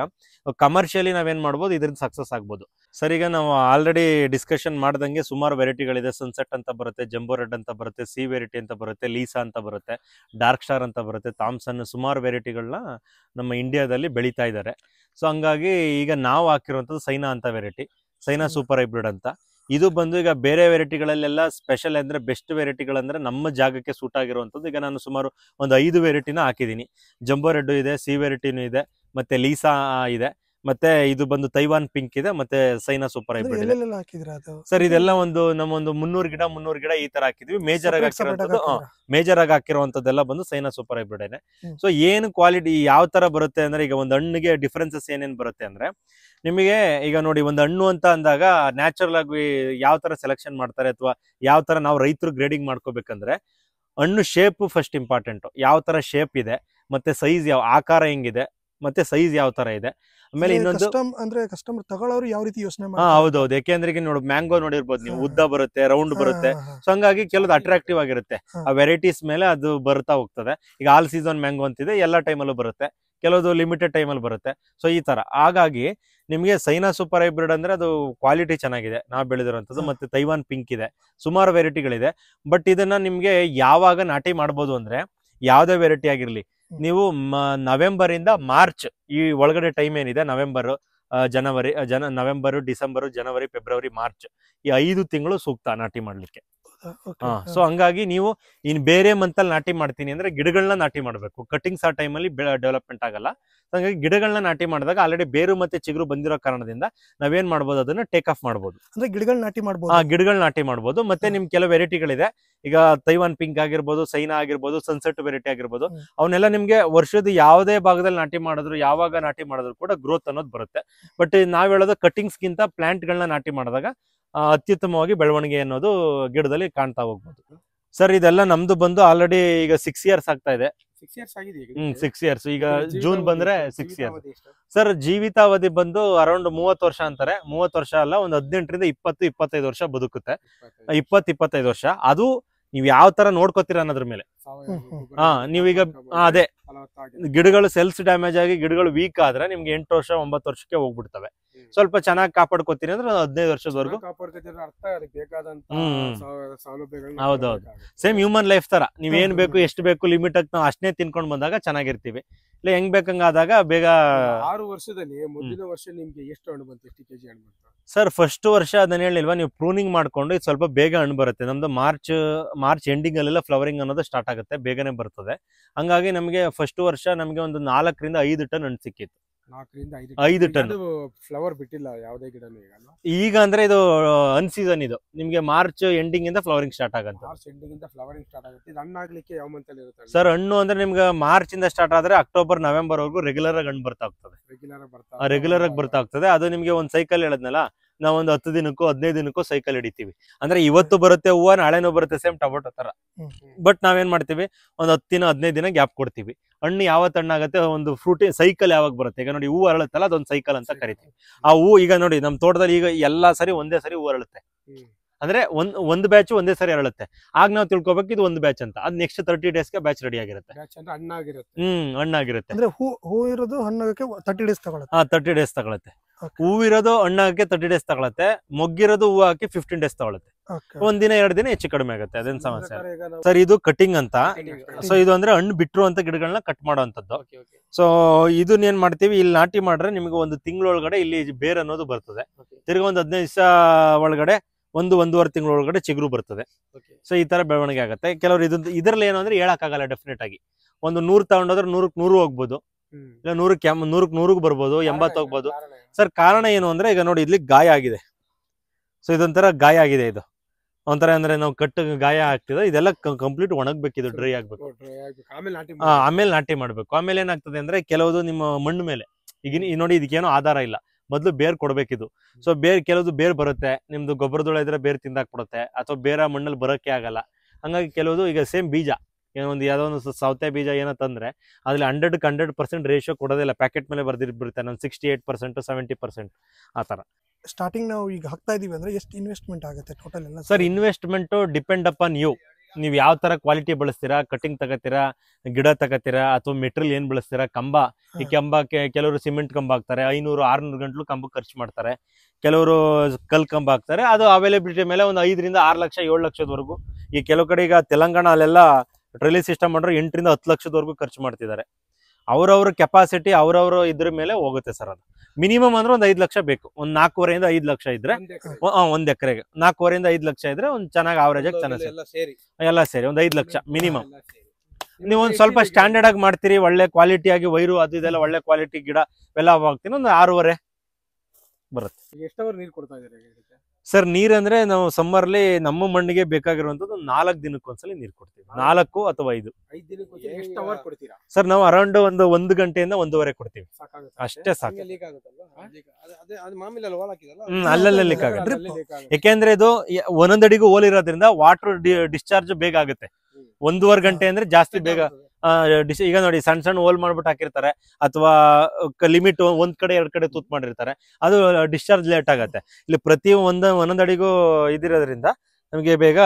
ಕಮರ್ಷಿಯಲಿ ನಾವೇನ್ ಮಾಡ್ಬೋದು, ಇದರಿಂದ ಸಕ್ಸಸ್ ಆಗ್ಬೋದು. ಸರ್ ಈಗ ನಾವು ಆಲ್ರೆಡಿ ಡಿಸ್ಕಷನ್ ಮಾಡ್ದಂಗೆ ಸುಮಾರು ವೆರೈಟಿಗಳಿದೆ. ಸನ್ಸೆಟ್ ಅಂತ ಬರುತ್ತೆ, ಜಂಬೋ ರೆಡ್ ಅಂತ ಬರುತ್ತೆ, ಸಿ ವೆರೈಟಿ ಅಂತ ಬರುತ್ತೆ, ಲೀಸಾ ಅಂತ ಬರುತ್ತೆ, ಡಾರ್ಕ್ ಸ್ಟಾರ್ ಅಂತ ಬರುತ್ತೆ, ಥಾಮ್ಸನ್, ಸುಮಾರು ವೆರೈಟಿಗಳನ್ನ ನಮ್ಮ ಇಂಡಿಯಾದಲ್ಲಿ ಬೆಳೀತಾ ಇದ್ದಾರೆ. ಸೊ ಹಂಗಾಗಿ ಈಗ ನಾವು ಹಾಕಿರುವಂಥದ್ದು ಸೈನಾ ಅಂತ ವೆರೈಟಿ, ಸೈನಾ ಸೂಪರ್ ಹೈಬ್ರಿಡ್ ಅಂತ. ಇದು ಬಂದು ಈಗ ಬೇರೆ ವೆರೈಟಿಗಳಲ್ಲೆಲ್ಲ ಸ್ಪೆಷಲ್ ಅಂದ್ರೆ ಬೆಸ್ಟ್ ವೆರೈಟಿಗಳಂದ್ರೆ ನಮ್ಮ ಜಾಗಕ್ಕೆ ಸೂಟ್ ಆಗಿರುವಂಥದ್ದು. ಈಗ ನಾನು ಸುಮಾರು ಒಂದು 5 ವೆರೈಟಿನ ಹಾಕಿದ್ದೀನಿ. ಜಂಬೋ ರೆಡ್ ಇದೆ, ಸಿ ವೆರೈಟಿನೂ ಇದೆ, ಮತ್ತೆ ಲೀಸಾ ಇದೆ, ಮತ್ತೆ ಇದು ಬಂದು ತೈವಾನ್ ಪಿಂಕ್ ಇದೆ, ಮತ್ತೆ ಸೈನಾ ಸೂಪರ್ ಹೈಬ್ರಿಡ್ ಇದೆ. ಸರ್ ಇದೆಲ್ಲ ನಮ್ಮೊಂದು 300 ಗಿಡ ಈ ತರ ಹಾಕಿದ್ವಿ. ಮೇಜರ್ ಆಗಿ ಹಾಕಿರುವಂತದ್ದೆಲ್ಲ ಬಂದು ಸೈನಾ ಸೂಪರ್ ಹೈಬ್ರಿಡ್ ಇದೆ. ಸೊ ಏನು ಕ್ವಾಲಿಟಿ ಯಾವ ತರ ಬರುತ್ತೆ ಅಂದ್ರೆ, ಈಗ ಒಂದು ಹಣ್ಣಿಗೆ ಡಿಫ್ರೆನ್ಸಸ್ ಏನೇನ್ ಬರುತ್ತೆ ಅಂದ್ರೆ, ನಿಮಗೆ ಈಗ ನೋಡಿ ಒಂದು ಹಣ್ಣು ಅಂತ ಅಂದಾಗ ನ್ಯಾಚುರಲ್ ಆಗಿ ಯಾವ ತರ ಸೆಲೆಕ್ಷನ್ ಮಾಡ್ತಾರೆ ಅಥವಾ ಯಾವ ತರ ನಾವು ರೈತರು ಗ್ರೇಡಿಂಗ್ ಮಾಡ್ಕೋಬೇಕಂದ್ರೆ, ಹಣ್ಣು ಶೇಪ್ ಫಸ್ಟ್ ಇಂಪಾರ್ಟೆಂಟ್. ಯಾವ ತರ ಶೇಪ್ ಇದೆ, ಮತ್ತೆ ಸೈಜ್ ಯಾವ ಆಕಾರ ಹೆಂಗಿದೆ, ಮತ್ತೆ ಸೈಜ್ ಯಾವ ತರ ಇದೆ. ಆಮೇಲೆ ಇನ್ನೊಂದು ಅಂದ್ರೆ ಕಸ್ಟಮರ್ ತಗೊಳ್ಳೋರು ಯಾವ ರೀತಿ ಯೋಚನೆ ಹೌದೌದು, ಯಾಕೆಂದ್ರೆ ಈಗ ನೋಡಿ ಮ್ಯಾಂಗೋ ನೋಡಿರ್ಬೋದು ನೀವು, ಉದ್ದ ಬರುತ್ತೆ, ರೌಂಡ್ ಬರುತ್ತೆ. ಸೊ ಹಂಗಾಗಿ ಕೆಲವು ಅಟ್ರಾಕ್ಟಿವ್ ಆಗಿರುತ್ತೆ. ಆ ವೆರೈಟೀಸ್ ಮೇಲೆ ಅದು ಬರ್ತಾ ಹೋಗ್ತದೆ. ಈಗ ಆಲ್ ಸೀಸನ್ ಮ್ಯಾಂಗೋ ಅಂತಿದೆ, ಎಲ್ಲ ಟೈಮಲ್ಲೂ ಬರುತ್ತೆ, ಕೆಲವುದು ಲಿಮಿಟೆಡ್ ಟೈಮಲ್ಲಿ ಬರುತ್ತೆ. ಸೊ ಈ ತರ ಹಾಗಾಗಿ ನಿಮಗೆ ಸೈನಾ ಸೂಪರ್ ಹೈಬ್ರಿಡ್ ಅಂದ್ರೆ ಅದು ಕ್ವಾಲಿಟಿ ಚೆನ್ನಾಗಿದೆ ನಾವು ಬೆಳೆದಿರುವಂಥದ್ದು. ಮತ್ತೆ ತೈವಾನ್ ಪಿಂಕ್ ಇದೆ, ಸುಮಾರು ವೆರೈಟಿಗಳಿದೆ. ಬಟ್ ಇದನ್ನ ನಿಮ್ಗೆ ಯಾವಾಗ ನಾಟಿ ಮಾಡ್ಬೋದು ಅಂದ್ರೆ, ಯಾವ್ದೇ ವೆರೈಟಿ ಆಗಿರ್ಲಿ, ನೀವು ನವೆಂಬರ್ ಇಂದ ಮಾರ್ಚ್ ಈ ಒಳಗಡೆ ಟೈಮ್ ಏನಿದೆ, ನವೆಂಬರ್, ನವೆಂಬರ್, ಡಿಸೆಂಬರ್, ಜನವರಿ, ಫೆಬ್ರವರಿ, ಮಾರ್ಚ್, ಈ 5 ತಿಂಗಳು ಸೂಕ್ತ ನಾಟಿ ಮಾಡ್ಲಿಕ್ಕೆ. ಸೊ ಹಂಗಾಗಿ ನೀವು ಇನ್ ಬೇರೆ ಮಂತಲ್ಲಿ ನಾಟಿ ಮಾಡ್ತೀನಿ ಅಂದ್ರೆ ಗಿಡಗಳನ್ನ ನಾಟಿ ಮಾಡ್ಬೇಕು. ಕಟಿಂಗ್ಸ್ ಆ ಟೈಮಲ್ಲಿ ಡೆವಲಪ್ಮೆಂಟ್ ಆಗಲ್ಲ. ಹಾಗಾಗಿ ಗಿಡಗಳನ್ನ ನಾಟಿ ಮಾಡಿದಾಗ ಆಲ್ರೆಡಿ ಬೇರು ಮತ್ತೆ ಚಿಗುರು ಬಂದಿರೋ ಕಾರಣದಿಂದ ನಾವೇನ್ ಮಾಡ್ಬೋದು, ಅದನ್ನ ಟೇಕ್ ಆಫ್ ಮಾಡ್ಬೋದು. ಅಂದ್ರೆ ಗಿಡಗಳನ್ನ ನಾಟಿ ಮಾಡ್ಬೋದು. ಗಿಡಗಳನ್ನ ನಾಟಿ ಮಾಡ್ಬೋದು. ಮತ್ತೆ ನಿಮ್ ಕೆಲವು ವೆರೈಟಿಗಳಿದೆ, ಈಗ ತೈವಾನ್ ಪಿಂಕ್ ಆಗಿರ್ಬೋದು, ಸೈನಾ ಆಗಿರ್ಬೋದು, ಸನ್ಸೆಟ್ ವೆರೈಟಿ ಆಗಿರ್ಬೋದು, ಅವನ್ನೆಲ್ಲ ನಿಮ್ಗೆ ವರ್ಷದ ಯಾವುದೇ ಭಾಗದಲ್ಲಿ ನಾಟಿ ಮಾಡಿದ್ರು, ಯಾವಾಗ ನಾಟಿ ಮಾಡಿದ್ರು ಕೂಡ ಗ್ರೋತ್ ಅನ್ನೋದು ಬರುತ್ತೆ. ಬಟ್ ನಾವ್ ಹೇಳೋದು ಕಟಿಂಗ್ಸ್ ಗಿಂತ ಪ್ಲಾಂಟ್ ಗಳನ್ನ ನಾಟಿ ಮಾಡಿದಾಗ ಅತ್ಯುತ್ತಮವಾಗಿ ಬೆಳವಣಿಗೆ ಅನ್ನೋದು ಗಿಡದಲ್ಲಿ ಕಾಣ್ತಾ ಹೋಗ್ಬೋದು. ಸರ್ ಇದೆಲ್ಲ ನಮ್ದು ಬಂದು ಆಲ್ರೆಡಿ ಈಗ 6 ಇಯರ್ಸ್ ಆಗ್ತಾ ಇದೆ. 6 ಇಯರ್ಸ್ ಈಗ ಜೂನ್ ಬಂದ್ರೆ 6 ಇಯರ್ಸ್. ಸರ್ ಜೀವಿತಾವಧಿ ಬಂದು ಅರೌಂಡ್ 30 ವರ್ಷ ಅಂತಾರೆ. 30 ವರ್ಷ ಅಲ್ಲ, ಒಂದು 18ರಿಂದ 20-25 ವರ್ಷ ಬದುಕುತ್ತೆ. 20-25 ವರ್ಷ. ಅದು ನೀವ್ ಯಾವ ತರ ನೋಡ್ಕೋತೀರ ಅನ್ನೋದ್ರ ಮೇಲೆ. ನೀವೀಗ ಅದೇ ಗಿಡಗಳು ಸೆಲ್ಸ್ ಡ್ಯಾಮೇಜ್ ಆಗಿ ಗಿಡಗಳು ವೀಕ್ ಆದ್ರೆ ನಿಮ್ಗೆ 8 ವರ್ಷ 9 ವರ್ಷಕ್ಕೆ ಹೋಗ್ಬಿಡ್ತವೆ. ಸ್ವಲ್ಪ ಚೆನ್ನಾಗಿ ಕಾಪಾಡ್ಕೋತೀನಿ ಅಂದ್ರೆ 15 ವರ್ಷದವರೆಗೂ. ಹೌದೌದು, ಸೇಮ್ ಹ್ಯೂಮನ್ ಲೈಫ್ ತರ ನೀವ್ ಏನ್ ಬೇಕು ಎಷ್ಟು ಬೇಕು ಲಿಮಿಟ್ ಆಗಿ ನಾವು ಅಷ್ಟೇ ತಿನ್ಕೊಂಡ್ ಬಂದಾಗ ಚೆನ್ನಾಗಿರ್ತೀವಿ. ಇಲ್ಲ ಹೆಂಗ್ ಬೇಕಂಗ ಆದಾಗ ಬೇಗ. 6 ವರ್ಷದಲ್ಲಿ ಮುಂದಿನ ವರ್ಷ ನಿಮ್ಗೆ ಎಷ್ಟು ಹಣ್ಣು ಬಂತು, ಎಷ್ಟು ಕೆಜಿ ಹಣ್ಣು ಬಂತು? ಸರ್ ಫಸ್ಟ್ ವರ್ಷ ಅದನ್ನ ಹೇಳಿಲ್ವಾ, ನೀವು ಪ್ರೂನಿಂಗ್ ಮಾಡ್ಕೊಂಡು ಇದು ಸ್ವಲ್ಪ ಬೇಗ ಹಣ್ಣು ಬರುತ್ತೆ. ನಮ್ದು ಮಾರ್ಚ್ ಎಂಡಿಂಗ್ ಅಲ್ಲೆಲ್ಲ ಫ್ಲವರಿಂಗ್ ಅನ್ನೋದು ಸ್ಟಾರ್ಟ್ ಆಗುತ್ತೆ, ಬೇಗನೆ ಬರ್ತದೆ. ಹಂಗಾಗಿ ನಮಗೆ ಫಸ್ಟ್ ವರ್ಷ ನಮಗೆ ಒಂದು 4ರಿಂದ 5 ಟನ್ ಹಣ್ಣು ಸಿಕ್ಕಿತ್ತು. 5 ಟನ್ ಫ್ಲವರ್ ಬಿಟ್ಟಿಲ್ಲ ಯಾವುದೇ ಗಿಡನೂ ಈಗ ಅಂದ್ರೆ ಇದು ಅನ್ಸೀಸನ್. ಇದು ನಿಮ್ಗೆ ಮಾರ್ಚ್ ಎಂಡಿಂಗ್ ಇಂದ ಫ್ಲವರಿಂಗ್ ಸ್ಟಾರ್ಟ್ ಆಗುತ್ತೆ. ಇದು ಹಣ್ಣಾಗ್ಲಿಕ್ಕೆ ಯಾವ ಮಂತ್ ಅಲ್ಲಿ ಇರುತ್ತೆ ಸರ್? ಹಣ್ಣು ಅಂದ್ರೆ ನಿಮ್ಗೆ ಮಾರ್ಚ್ ಇಂದ ಸ್ಟಾರ್ಟ್ ಆದ್ರೆ ಅಕ್ಟೋಬರ್ ನವೆಂಬರ್ ವರೆಗೂ ರೆಗ್ಯುಲರ್ ಆಗಿ ಹಣ್ಣು ಬರ್ತಾ ಹೋಗ್ತದೆ. ರೆಗ್ಯುಲರ್ ಆಗಿ ಬರ್ತಾ ಹೋಗ್ತದೆ. ಅದು ನಿಮ್ಗೆ ಒಂದು ಸೈಕಲ್ ಹೇಳದ್ನಲ್ಲ, ನಾವ್ ಒಂದು 10 ದಿನಕ್ಕೂ 15 ದಿನಕ್ಕೂ ಸೈಕಲ್ ಹಿಡಿತೀವಿ. ಅಂದ್ರೆ ಇವತ್ತು ಬರುತ್ತೆ ಹೂವ, ನಾಳೆನೂ ಬರುತ್ತೆ, ಸೇಮ್ ಟೊಮೊಟೊ ತರ. ಬಟ್ ನಾವೇನ್ ಮಾಡ್ತೀವಿ, ಒಂದು 10 ದಿನ 15 ದಿನ ಗ್ಯಾಪ್ ಕೊಡ್ತೀವಿ. ಹಣ್ಣು ಯಾವತ್ತು ಹಣ್ಣಾಗತ್ತೆ, ಒಂದು ಫ್ರೂಟ್ ಸೈಕಲ್ ಯಾವಾಗ ಬರುತ್ತೆ. ಈಗ ನೋಡಿ ಹೂ ಅರಳುತ್ತಲ್ಲ, ಅದೊಂದು ಸೈಕಲ್ ಅಂತ ಕರಿತೀವಿ. ಆ ಹೂ ಈಗ ನೋಡಿ ನಮ್ ತೋಟದಲ್ಲಿ ಈಗ ಎಲ್ಲಾ ಸರಿ ಒಂದೇ ಸರಿ ಹೂ ಅರಳುತ್ತೆ. ಅಂದ್ರೆ ಒಂದು ಬ್ಯಾಚ್ ಒಂದೇ ಸರಿ ಅರಳುತ್ತೆ. ಆಗ ನಾವು ತಿಳ್ಕೊಬೇಕು ಇದು ಒಂದು ಬ್ಯಾಚ್ ಅಂತ. ಅದು ನೆಕ್ಸ್ಟ್ 30 ಡೇಸ್ಗೆ ಬ್ಯಾಚ್ ರೆಡಿ ಆಗಿರುತ್ತೆ. ಬ್ಯಾಚ್ ಅಂದ್ರೆ ಹಣ್ಣಾಗಿರುತ್ತೆ. ಹಣ್ಣಾಗಿರುತ್ತೆ. ಅಂದ್ರೆ ಹೂ ಇರೋದು ಹಣ್ಣಾಗಕ್ಕೆ 30 ಡೇಸ್ ತಗೊಳುತ್ತೆ. 30 ಡೇಸ್ ತಗೊಳುತ್ತೆ. ಹೂವಿರೋದು ಹಣ್ಣಾಗಕ್ಕೆ 30 ಡೇಸ್ ತಗೊಳುತ್ತೆ. ಮೊಗ್ಗಿರೋದು ಹೂವು ಹಾಕಿ 15 ಡೇಸ್ ತಗೊಳುತ್ತೆ. ಒಂದಿನ 2 ದಿನ ಹೆಚ್ಚು ಕಡಿಮೆ ಆಗುತ್ತೆ, ಅದೇನು ಸಮಸ್ಯೆ ಇಲ್ಲ ಸರ್. ಇದು ಕಟಿಂಗ್ ಅಂತ. ಸೊ ಇದು ಅಂದ್ರೆ ಹಣ್ಣು ಬಿಟ್ಟರು ಅಂತ ಗಿಡಗಳನ್ನ ಕಟ್ ಮಾಡುವಂತದ್ದು. ಸೊ ಇದನ್ನ ಏನ್ ಮಾಡ್ತೀವಿ, ಇಲ್ಲಿ ನಾಟಿ ಮಾಡ್ರೆ ನಿಮ್ಗೆ 1 ತಿಂಗಳೊಳಗಡೆ ಇಲ್ಲಿ ಬೇರ್ ಅನ್ನೋದು ಬರ್ತದೆ. ತಿರ್ಗಿ ಒಂದು 15 ದಿವಸ ಒಳಗಡೆ 1-1.5 ತಿಂಗಳ ಒಳಗಡೆ ಚಿಗುರು ಬರ್ತದೆ. ಸೊ ಈ ತರ ಬೆಳವಣಿಗೆ ಆಗುತ್ತೆ. ಕೆಲವರು ಇದ್ರಲ್ಲಿ ಏನು ಅಂದ್ರೆ ಹೇಳಕ್ಕಾಗಲ್ಲ ಡೆಫಿನೆಟ್ ಆಗಿ. ಒಂದು 100 ತಗೊಂಡೋದ್ರೆ 100ಕ್ಕೆ 100 ಹೋಗ್ಬೋದು, ಇಲ್ಲ 100ಕ್ಕೆ ಬರ್ಬೋದು, 80 ಹೋಗ್ಬೋದು. ಸರ್ ಕಾರಣ ಏನು ಅಂದ್ರೆ, ಈಗ ನೋಡಿ ಇಲ್ಲಿ ಗಾಯ ಆಗಿದೆ. ಸೊ ಇದೊಂಥರ ಗಾಯ ಆಗಿದೆ. ಇದು ಒಂಥರ ಅಂದ್ರೆ ನಾವು ಕಟ್ಟು ಗಾಯ ಆಗ್ತಿದೆ. ಇದೆಲ್ಲ ಕಂಪ್ಲೀಟ್ ಒಣಗ್ಬೇಕು, ಇದು ಡ್ರೈ ಆಗ್ಬೇಕು, ಆಮೇಲೆ ನಾಟಿ ಮಾಡ್ಬೇಕು. ಆಮೇಲೆ ಏನಾಗ್ತದೆ ಅಂದ್ರೆ ಕೆಲವುದು ನಿಮ್ಮ ಮಣ್ಣು ಮೇಲೆ ಈಗ ನೋಡಿ ಇದಕ್ಕೇನೋ ಆಧಾರ ಇಲ್ಲ, ಮೊದಲು ಬೇರ್ ಕೊಡ್ಬೇಕಿದು. ಸೊ ಕೆಲವುದು ಬೇರ್ ಬರುತ್ತೆ, ನಿಮ್ದು ಗೊಬ್ಬರದೊಳ ಇದ್ರೆ ಬೇರ್ ತಿಂದಾಕ್ಬಿಡುತ್ತೆ, ಅಥವಾ ಬೇರೆ ಮಣ್ಣಲ್ಲಿ ಬರೋಕೆ ಆಗಲ್ಲ. ಹಂಗಾಗಿ ಕೆಲವುದು ಈಗ ಸೇಮ್ ಬೀಜ ಒಂದು ಯಾವ್ದೋ ಒಂದು ಸೌತೆ ಬೀಜ ಏನೋ ತಂದ್ರೆ ಅದ್ರಲ್ಲಿ 100% ರೇಷಿಯೋ ಕೊಡೋದಿಲ್ಲ. ಪ್ಯಾಕೆಟ್ ಮೇಲೆ ಬರ್ದಿರ್ಬಿಡುತ್ತೆ ನಾನು 68%, 70% ಆ ತರ. ಸ್ಟಾರ್ಟಿಂಗ್ ನಾವು ಈಗ ಹಾಕ್ತಾ ಇದೀವಿ ಅಂದ್ರೆ ಎಷ್ಟು ಇನ್ವೆಸ್ಟ್ಮೆಂಟ್ ಆಗುತ್ತೆ ಟೋಟಲ್ ಎಲ್ಲ? ಸರ್ ಇನ್ವೆಸ್ಟ್ಮೆಂಟ್ ಡಿಪೆಂಡ್ ಅಪಾನ್ ನೀವು ಯಾವ ತರ ಕ್ವಾಲಿಟಿ ಬಳಸ್ತೀರಾ, ಕಟಿಂಗ್ ತಗೋತೀರಾ, ಗಿಡ ತಗೋತೀರಾ, ಅಥವಾ ಮೆಟೀರಿಯಲ್ ಏನ್ ಬಳಸ್ತೀರಾ. ಕಂಬ, ಈ ಕಂಬಕ್ಕೆ ಕೆಲವರು ಸಿಮೆಂಟ್ ಕಂಬ ಹಾಕ್ತಾರೆ, 500-600 ಗಂಟಲು ಕಂಬ ಖರ್ಚು ಮಾಡ್ತಾರೆ. ಕೆಲವರು ಕಲ್ ಕಂಬ ಹಾಕ್ತಾರೆ. ಅದು ಅವೈಲೇಬಿಲಿಟಿ ಮೇಲೆ ಒಂದು 5ರಿಂದ 6 ಲಕ್ಷ 7 ಲಕ್ಷದವರೆಗೂ. ಈ ಕೆಲವು ಕಡೆ ಈಗ ತೆಲಂಗಾಣ ಅಲ್ಲೆಲ್ಲ ಟ್ರೆಲಿ ಸಿಸ್ಟಮ್ ಮಾಡ್ರೆ 8ರಿಂದ 10 ಲಕ್ಷದವರೆಗೂ ಖರ್ಚು ಮಾಡ್ತಿದ್ದಾರೆ. ಅವ್ರವ್ರ ಕೆಪಾಸಿಟಿ ಅವ್ರವ್ರ ಇದ್ರ ಮೇಲೆ ಹೋಗುತ್ತೆ ಸರ್. ಅದು ಮಿನಿಮಮ್ ಅಂದ್ರೆ ಒಂದು 5 ಲಕ್ಷ ಬೇಕು. ಒಂದು 4.5ರಿಂದ 5 ಲಕ್ಷ ಇದ್ರೆ ಒಂದ್ ಎಕರೆಗೆ 4.5ರಿಂದ 5 ಲಕ್ಷ ಇದ್ರೆ ಒಂದು ಚೆನ್ನಾಗಿ ಆವರೇಜ್ ಆಗಿ ಚೆನ್ನಾಗಿ ಎಲ್ಲ ಸೇರಿ ಒಂದು 5 ಲಕ್ಷ ಮಿನಿಮಮ್. ನೀವು ಒಂದು ಸ್ವಲ್ಪ ಸ್ಟ್ಯಾಂಡರ್ಡ್ ಆಗಿ ಮಾಡ್ತೀರಿ, ಒಳ್ಳೆ ಕ್ವಾಲಿಟಿ ಆಗಿ ವೈರು ಅದು ಇದೆಲ್ಲ ಒಳ್ಳೆ ಕ್ವಾಲಿಟಿ ಗಿಡ ಎಲ್ಲ ಹಾಕ್ತೀನಿ, ಒಂದು 6.5 ಬರುತ್ತೆ. ಎಷ್ಟು ಅವರ್ ನೀರು ಕೊಡ್ತಾ ಇದ್ದೀರಾ ಸರ್? ನೀರ್ ಅಂದ್ರೆ ನಾವು ಸಮ್ಮರ್ಲಿ ನಮ್ಮ ಮಣ್ಣಿಗೆ ಬೇಕಾಗಿರುವಂತದ್ದು 4 ದಿನಕ್ಕೊಂದ್ಸಲಿ ನೀರ್ ಕೊಡ್ತೀವಿ, 4 ಅಥವಾ 5. ಎಷ್ಟು ಅವರ್ ಕೊಡ್ತೀರಾ ಸರ್? ನಾವು ಅರೌಂಡ್ ಒಂದು ಗಂಟೆಯಿಂದ 1.5 ಕೊಡ್ತೀವಿ, ಅಷ್ಟೇ ಸಾಕು. ಅಲ್ಲಲ್ಲೇ ಲೀಕ್ ಆಗುತ್ತೆ. ಯಾಕೆಂದ್ರೆ ಇದು ಒಂದೊಂದಡಿಗೂ ಹೋಲ್ ಇರೋದ್ರಿಂದ ವಾಟರ್ ಡಿಸ್ಚಾರ್ಜ್ ಬೇಗ ಆಗುತ್ತೆ. 1.5 ಗಂಟೆ ಅಂದ್ರೆ ಜಾಸ್ತಿ ಬೇಗ. ಈಗ ನೋಡಿ ಸಣ್ಣ ಹೋಲ್ ಮಾಡ್ಬಿಟ್ಟು ಹಾಕಿರ್ತಾರೆ, ಅಥವಾ ಲಿಮಿಟ್ ಒಂದ್ ಕಡೆ 2 ಕಡೆ ತೂತ್ ಮಾಡಿರ್ತಾರೆ, ಅದು ಡಿಸ್ಚಾರ್ಜ್ ಲೇಟ್ ಆಗತ್ತೆ. ಇಲ್ಲಿ ಪ್ರತಿ ಒಂದೊಂದ್ ಅಡಿಗೂ ಇದಿರೋದ್ರಿಂದ ನಮಗೆ ಬೇಗ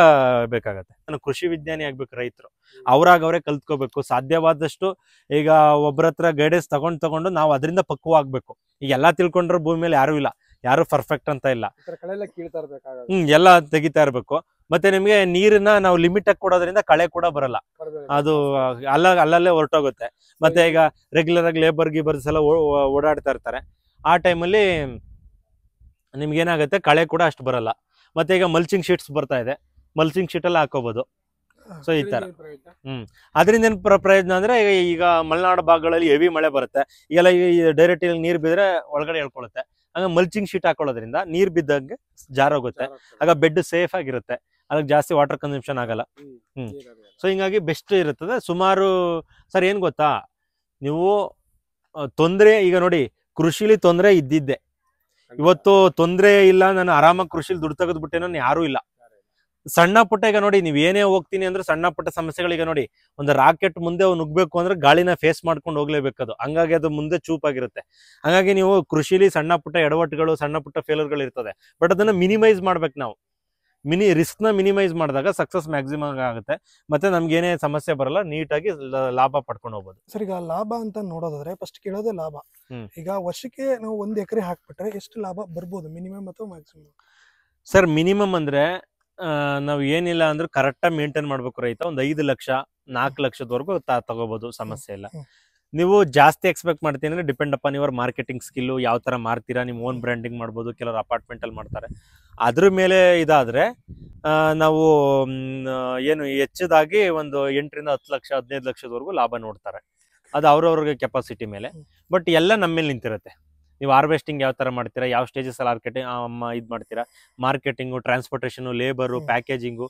ಬೇಕಾಗತ್ತೆ. ನಾನು ಕೃಷಿ ವಿಜ್ಞಾನಿ ಆಗ್ಬೇಕು, ರೈತರು ಅವರೇ ಕಲ್ತ್ಕೋಬೇಕು ಸಾಧ್ಯವಾದಷ್ಟು. ಈಗ ಒಬ್ಬರ ಹತ್ರ ಗೈಡೆನ್ಸ್ ತಗೊಂಡು ನಾವು ಅದರಿಂದ ಪಕ್ವ ಆಗ್ಬೇಕು. ಈಗ ಎಲ್ಲಾ ತಿಳ್ಕೊಂಡ್ರೆ ಭೂಮಿ ಮೇಲೆ ಯಾರು ಇಲ್ಲ, ಯಾರು ಪರ್ಫೆಕ್ಟ್ ಅಂತ ಇಲ್ಲ. ಎಲ್ಲ ತೆಗಿತಾ ಇರ್ಬೇಕು. ಮತ್ತೆ ನಿಮ್ಗೆ ನೀರನ್ನ ನಾವು ಲಿಮಿಟ್ ಆಗಿ ಕೊಡೋದ್ರಿಂದ ಕಳೆ ಕೂಡ ಬರಲ್ಲ, ಅದು ಅಲ್ಲಲ್ಲೇ ಹೊರಟೋಗುತ್ತೆ. ಮತ್ತೆ ಈಗ ರೆಗ್ಯುಲರ್ ಆಗಿ ಲೇಬರ್ ಗೀಬರ್ಸ್ ಎಲ್ಲ ಓಡಾಡ್ತಾ ಇರ್ತಾರೆ, ಆ ಟೈಮಲ್ಲಿ ನಿಮ್ಗೆ ಏನಾಗುತ್ತೆ, ಕಳೆ ಕೂಡ ಅಷ್ಟು ಬರಲ್ಲ. ಮತ್ತೆ ಈಗ ಮಲ್ಚಿಂಗ್ ಶೀಟ್ಸ್ ಬರ್ತಾ ಇದೆ, ಮಲ್ಚಿಂಗ್ ಶೀಟ್ ಎಲ್ಲ ಹಾಕೋಬಹುದು. ಸೊ ಈ ತರ ಅದರಿಂದ ಏನ್ ಪ್ರಯೋಜನ ಅಂದ್ರೆ, ಈಗ ಮಲೆನಾಡು ಭಾಗಗಳಲ್ಲಿ ಹೆವಿ ಮಳೆ ಬರುತ್ತೆ, ಈಗೆಲ್ಲ ಡೈರೆಕ್ಟ್ ನೀರ್ ಬಿದ್ರೆ ಒಳಗಡೆ ಹೇಳ್ಕೊಳುತ್ತೆ. ಹಂಗ ಮಲ್ಚಿಂಗ್ ಶೀಟ್ ಹಾಕೊಳ್ಳೋದ್ರಿಂದ ನೀರ್ ಬಿದ್ದಂಗೆ ಜಾರೋಗುತ್ತೆ, ಆಗ ಬೆಡ್ ಸೇಫ್ ಆಗಿರುತ್ತೆ, ಅದಕ್ಕೆ ಜಾಸ್ತಿ ವಾಟರ್ ಕನ್ಸಂಪ್ಷನ್ ಆಗಲ್ಲ. ಸೊ ಹಿಂಗಾಗಿ ಬೆಸ್ಟ್ ಇರುತ್ತದೆ. ಸುಮಾರು ಸರ್ ಏನ್ ಗೊತ್ತಾ, ನೀವು ತೊಂದ್ರೆ, ಈಗ ನೋಡಿ ಕೃಷಿಲಿ ತೊಂದರೆ ಇದ್ದಿದ್ದೆ, ಇವತ್ತು ತೊಂದರೆ ಇಲ್ಲ, ನಾನು ಆರಾಮಾಗಿ ಕೃಷಿಲಿ ದುಡ್ಡು ತೆಗೆದ್ಬಿಟ್ಟೆ ನಾನು ಯಾರು ಇಲ್ಲ. ಸಣ್ಣ ಪುಟ್ಟ ಈಗ ನೋಡಿ, ನೀವ್ ಏನೇ ಹೋಗ್ತೀನಿ ಅಂದ್ರೆ ಸಣ್ಣ ಪುಟ್ಟ ಸಮಸ್ಯೆಗಳಿಗೆ ನೋಡಿ, ಒಂದು ರಾಕೆಟ್ ಮುಂದೆ ನುಗ್ಬೇಕು ಅಂದ್ರೆ ಗಾಳಿನ ಫೇಸ್ ಮಾಡ್ಕೊಂಡು ಹೋಗ್ಲೇಬೇಕದು, ಹಂಗಾಗಿ ಅದು ಮುಂದೆ ಚೂಪಾಗಿರುತ್ತೆ. ಹಂಗಾಗಿ ನೀವು ಕೃಷಿಲಿ ಸಣ್ಣ ಪುಟ್ಟ ಎಡವಟ್ಟುಗಳು, ಸಣ್ಣ ಪುಟ್ಟ ಫೇಲ್ಯೂರ್ಗಳು ಇರ್ತದೆ, ಬಟ್ ಅದನ್ನ ಮಿನಿಮೈಸ್ ಮಾಡ್ಬೇಕು ನಾವು. ರಿಸ್ಕ್ ನ ಮಿನಿಮೈಸ್ ಮಾಡಿದಾಗ ಸಕ್ಸಸ್ ಮ್ಯಾಕ್ಸಿಮಮ್ ಆಗುತ್ತೆ, ಮತ್ತೆ ನಮ್ಗೆ ಏನೇ ಸಮಸ್ಯೆ ಬರಲ್ಲ, ನೀಟಾಗಿ ಲಾಭ ಪಡ್ಕೊಂಡು ಹೋಗ್ಬೋದು. ಸರ್ ಈಗ ಲಾಭ ಅಂತ ನೋಡೋದಾದ್ರೆ ಫಸ್ಟ್ ಕೇಳೋದೇ ಲಾಭ. ಈಗ ವರ್ಷಕ್ಕೆ ನಾವು 1 ಎಕರೆ ಹಾಕ್ಬಿಟ್ರೆ ಎಷ್ಟು ಲಾಭ ಬರ್ಬೋದು, ಮಿನಿಮಮ್ ಅಥವಾ ಮ್ಯಾಕ್ಸಿಮಮ್? ಸರ್ ಮಿನಿಮಮ್ ಅಂದ್ರೆ ನಾವ್ ಏನಿಲ್ಲ ಅಂದ್ರೆ ಕರೆಕ್ಟಾಗಿ ಮೇಂಟೈನ್ ಮಾಡ್ಬೇಕು ರೈತ. ಒಂದು 5 ಲಕ್ಷ 4 ಲಕ್ಷದವರೆಗೂ ತಗೋಬಹುದು, ಸಮಸ್ಯೆ ಇಲ್ಲ. ನೀವು ಜಾಸ್ತಿ ಎಕ್ಸ್ಪೆಕ್ಟ್ ಮಾಡ್ತೀನಿ ಅಂದ್ರೆ depend upon your marketing skill, ಯಾವ ತರ ಮಾರ್ತೀರಾ. ನೀವು ಓನ್ ಬ್ರ್ಯಾಂಡಿಂಗ್ ಮಾಡ್ಬೋದು, ಕೆಲವರು ಅಪಾರ್ಟ್ಮೆಂಟ್ ಅಲ್ಲಿ ಮಾಡ್ತಾರೆ, ಅದ್ರ ಮೇಲೆ ಇದಾದ್ರೆ ನಾವು ಏನು ಹೆಚ್ಚದಾಗಿ ಒಂದು 8ರಿಂದ 10 ಲಕ್ಷ 15 ಲಕ್ಷದವರೆಗೂ ಲಾಭ ನೋಡ್ತಾರೆ. ಅದು ಅವ್ರವ್ರಿಗೆ ಕೆಪಾಸಿಟಿ ಮೇಲೆ, ಬಟ್ ಎಲ್ಲ ನಮ್ಮ ಮೇಲೆ ನಿಂತಿರುತ್ತೆ. ನೀವು ಹಾರ್ವೆಸ್ಟಿಂಗ್ ಯಾವ ತರ ಮಾಡ್ತೀರಾ, ಯಾವ ಸ್ಟೇಜಸ್ ಅಲ್ಲಿ ಇದು ಮಾಡ್ತೀರಾ, ಮಾರ್ಕೆಟಿಂಗು, ಟ್ರಾನ್ಸ್ಪೋರ್ಟೇಷನ್, ಲೇಬರು, ಪ್ಯಾಕೇಜಿಂಗು,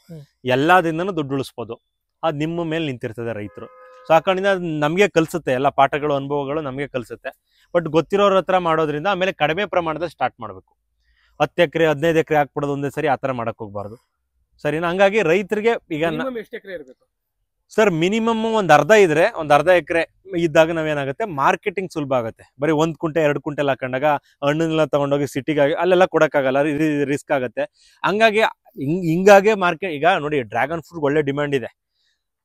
ಎಲ್ಲದಿಂದನೂ ದುಡ್ಡು ಉಳಿಸ್ಬೋದು. ಅದು ನಿಮ್ಮ ಮೇಲೆ ನಿಂತಿರ್ತದೆ ರೈತರು. ಸೊ ಆ ಕಾರಣದಿಂದ ನಮಗೆ ಕಲಿಸುತ್ತೆ, ಎಲ್ಲ ಪಾಠಗಳು, ಅನುಭವಗಳು ನಮಗೆ ಕಲಿಸುತ್ತೆ. ಬಟ್ ಗೊತ್ತಿರೋರ ಹತ್ರ ಮಾಡೋದ್ರಿಂದ ಆಮೇಲೆ ಕಡಿಮೆ ಪ್ರಮಾಣದಲ್ಲಿ ಸ್ಟಾರ್ಟ್ ಮಾಡಬೇಕು. 10 ಎಕರೆ 15 ಎಕರೆ ಹಾಕ್ಬಿಡೋದು ಒಂದೇ ಸರಿ, ಆ ಥರ ಮಾಡಕ್ ಹೋಗ್ಬಾರ್ದು, ಸರಿನಾ? ಹಂಗಾಗಿ ರೈತರಿಗೆ ಈಗ ಎಷ್ಟು ಎಕರೆ ಇರಬೇಕು ಸರ್? ಮಿನಿಮಮ್ ಒಂದು ಅರ್ಧ ಇದ್ರೆ, ಒಂದು ಅರ್ಧ ಎಕರೆ ಇದ್ದಾಗ ನಾವೇನಾಗುತ್ತೆ ಮಾರ್ಕೆಟಿಂಗ್ ಸುಲಭ ಆಗುತ್ತೆ. ಬರೀ 1 ಕುಂಟೆ 2 ಕುಂಟೆಲ್ ಹಾಕೊಂಡಾಗ ಹಣ್ಣನ್ನೆಲ್ಲ ತಗೊಂಡೋಗಿ ಸಿಟಿಗಾಗಿ ಅಲ್ಲೆಲ್ಲ ಕೊಡಕ್ಕಾಗಲ್ಲ, ರಿಸ್ಕ್ ಆಗುತ್ತೆ. ಹಂಗಾಗಿ ಹಿಂಗಾಗೆ ಮಾರ್ಕೆಟ್ ಈಗ ನೋಡಿ ಡ್ರ್ಯಾಗನ್ ಫ್ರೂಟ್ ಒಳ್ಳೆ ಡಿಮ್ಯಾಂಡ್ ಇದೆ.